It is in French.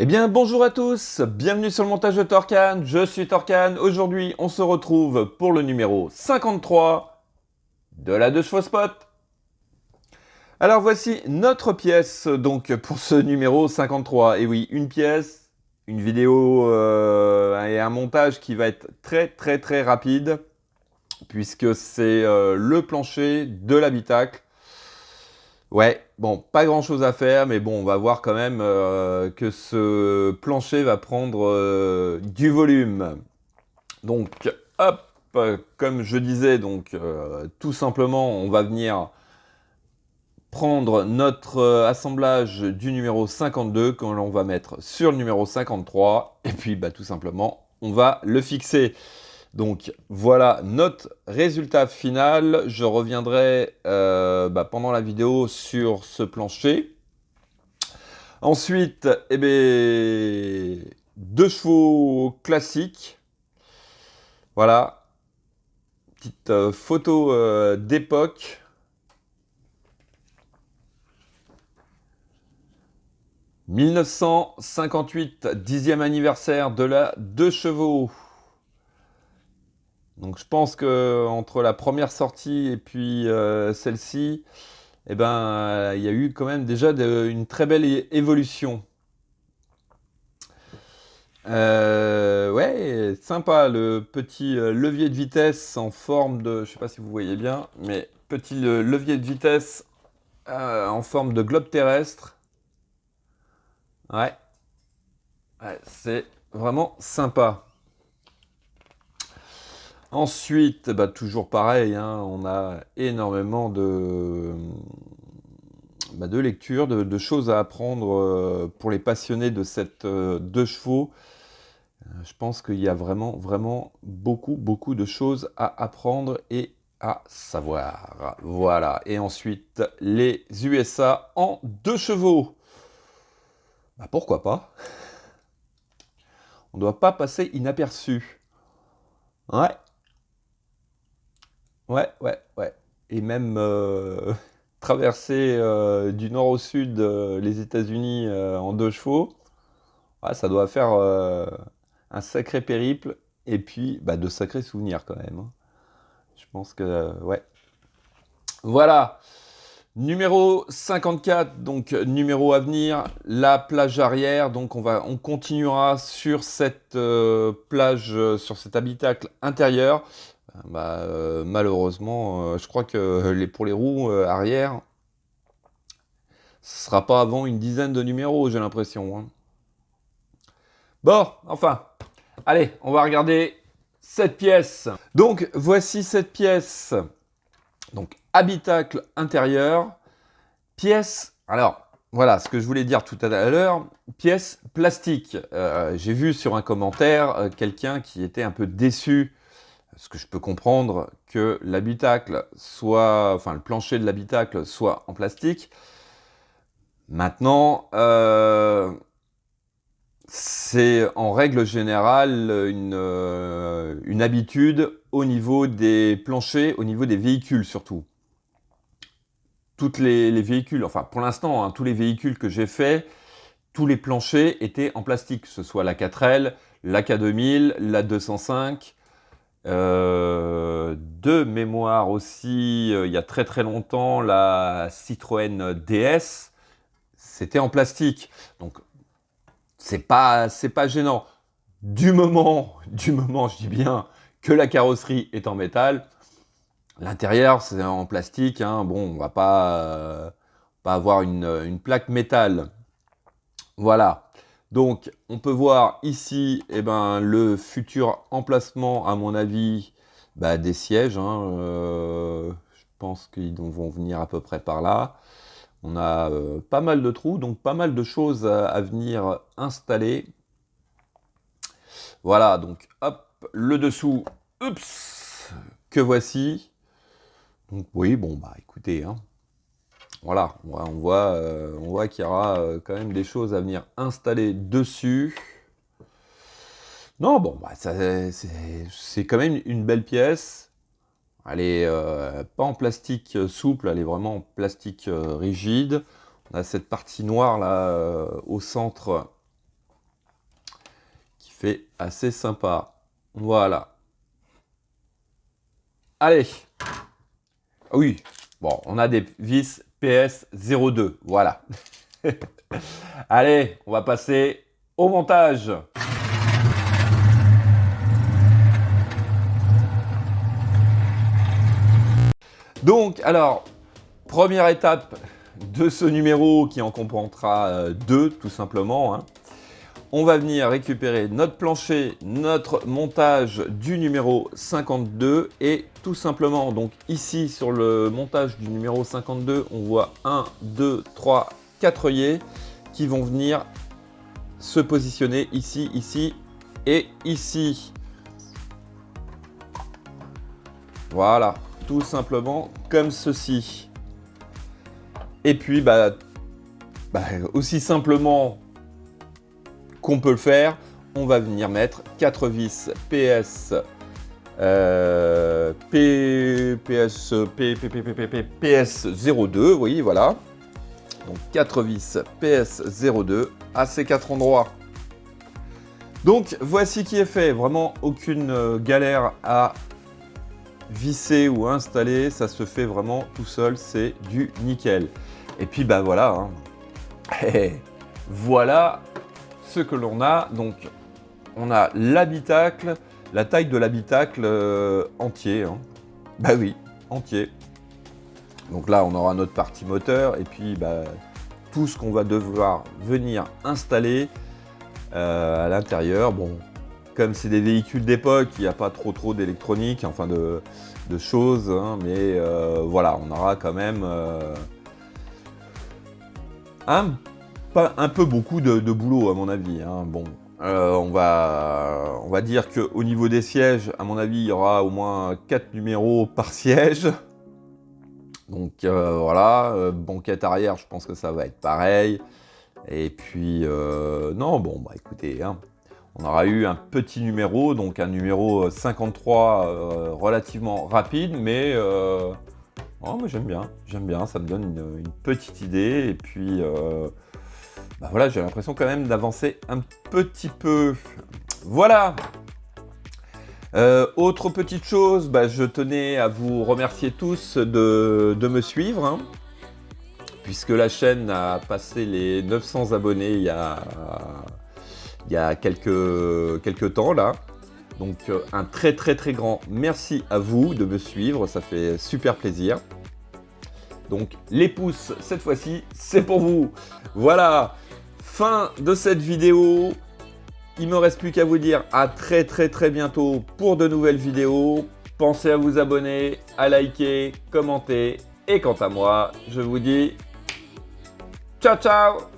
Eh bien, bonjour à tous, bienvenue sur le montage de Torcan, je suis Torcan. Aujourd'hui, on se retrouve pour le numéro 53 de la 2 chevaux spot. Alors voici notre pièce, donc pour ce numéro 53. Et oui, une pièce, une vidéo et un montage qui va être très rapide, puisque c'est le plancher de l'habitacle. Ouais, bon, pas grand chose à faire, mais bon, on va voir quand même que ce plancher va prendre du volume. Donc, hop, comme je disais, donc tout simplement, on va venir prendre notre assemblage du numéro 52 que l'on va mettre sur le numéro 53, et puis bah, tout simplement, on va le fixer. Donc voilà notre résultat final. Je reviendrai pendant la vidéo sur ce plancher. Ensuite, eh bien, 2 chevaux classiques. Voilà. Petite photo d'époque. « 1958, 10e anniversaire de la 2 chevaux ». Donc je pense que entre la première sortie et puis celle-ci, eh ben, il y a eu quand même déjà une très belle évolution. Ouais, sympa le petit levier de vitesse en forme de, je sais pas si vous voyez bien, mais petit levier de vitesse en forme de globe terrestre. Ouais, ouais, c'est vraiment sympa. Ensuite, bah, toujours pareil, hein, on a énormément de lectures, de choses à apprendre pour les passionnés de cette 2 chevaux. Je pense qu'il y a vraiment beaucoup de choses à apprendre et à savoir. Voilà. Et ensuite, les USA en 2 chevaux. Bah, pourquoi pas? On ne doit pas passer inaperçu. Ouais. Ouais. Et même traverser du nord au sud les États-Unis en 2 chevaux, ouais, ça doit faire un sacré périple et puis bah, de sacrés souvenirs quand même, hein. Je pense que, ouais. Voilà. Numéro 54, donc numéro à venir, la plage arrière. Donc on continuera sur cette plage, sur cet habitacle intérieur. Malheureusement, je crois que pour les roues arrière, ce sera pas avant une dizaine de numéros, j'ai l'impression, hein. Bon, enfin, allez, on va regarder cette pièce. Donc voici cette pièce. Donc habitacle intérieur, pièce. Alors voilà ce que je voulais dire tout à l'heure. Pièce plastique. J'ai vu sur un commentaire quelqu'un qui était un peu déçu. Ce que je peux comprendre que l'habitacle soit, enfin le plancher de l'habitacle soit en plastique. Maintenant, c'est en règle générale une habitude au niveau des planchers, au niveau des véhicules surtout. Toutes les véhicules, enfin pour l'instant, hein, tous les véhicules que j'ai faits, tous les planchers étaient en plastique, que ce soit la 4L, la K2000, la 205. De mémoire aussi, il y a très longtemps, la Citroën DS, c'était en plastique. Donc c'est pas gênant. Du moment, je dis bien, que la carrosserie est en métal, l'intérieur c'est en plastique, hein. Bon, on va pas avoir une plaque métal. Voilà. Donc, on peut voir ici eh ben, le futur emplacement, à mon avis, bah, des sièges, hein. Je pense qu'ils vont venir à peu près par là. On a pas mal de trous, donc pas mal de choses à venir installer. Voilà, donc hop, le dessous, oups, que voici. Donc oui, bon, bah écoutez, hein. Voilà, on voit qu'il y aura quand même des choses à venir installer dessus. Non, bon, bah, c'est quand même une belle pièce. Elle est pas en plastique souple, elle est vraiment en plastique rigide. On a cette partie noire là au centre fait assez sympa. Voilà. Allez. Oui, bon, on a des vis PS02, voilà. Allez, on va passer au montage. Donc, alors, première étape de ce numéro qui en comprendra deux, tout simplement. Hein. On va venir récupérer notre plancher, notre montage du numéro 52 et tout simplement, donc ici sur le montage du numéro 52, on voit 1, 2, 3, 4 œillets qui vont venir se positionner ici, ici et ici. Voilà, tout simplement comme ceci. Et puis, aussi simplement qu'on peut le faire, on va venir mettre 4 vis PS02, oui, voilà. Donc 4 vis PS02 à ces 4 endroits. Donc voici qui est fait, vraiment aucune galère à visser ou installer, ça se fait vraiment tout seul, c'est du nickel. Et puis voilà, hein. Et voilà ce que l'on a. Donc on a l'habitacle, la taille de l'habitacle entier. Hein. Bah oui, entier. Donc là on aura notre partie moteur et puis tout ce qu'on va devoir venir installer à l'intérieur. Bon, comme c'est des véhicules d'époque, il n'y a pas trop d'électronique, enfin de choses, hein, mais voilà, on aura quand même un peu beaucoup de boulot à mon avis. Hein. Bon, on va dire qu'au niveau des sièges, à mon avis, il y aura au moins 4 numéros par siège. Donc voilà, banquette arrière, je pense que ça va être pareil. Et puis, non, bon, écoutez, hein, on aura eu un petit numéro, donc un numéro 53 relativement rapide, mais j'aime bien, ça me donne une petite idée. Et puis, voilà, j'ai l'impression quand même d'avancer un petit peu. Voilà. Autre petite chose, je tenais à vous remercier tous de me suivre, hein, puisque la chaîne a passé les 900 abonnés il y a quelques temps là. Donc un très grand merci à vous de me suivre, ça fait super plaisir. Donc les pouces, cette fois-ci, c'est pour vous. Voilà, fin de cette vidéo. Il me reste plus qu'à vous dire à très bientôt pour de nouvelles vidéos. Pensez à vous abonner, à liker, commenter. Et quant à moi, je vous dis ciao ciao.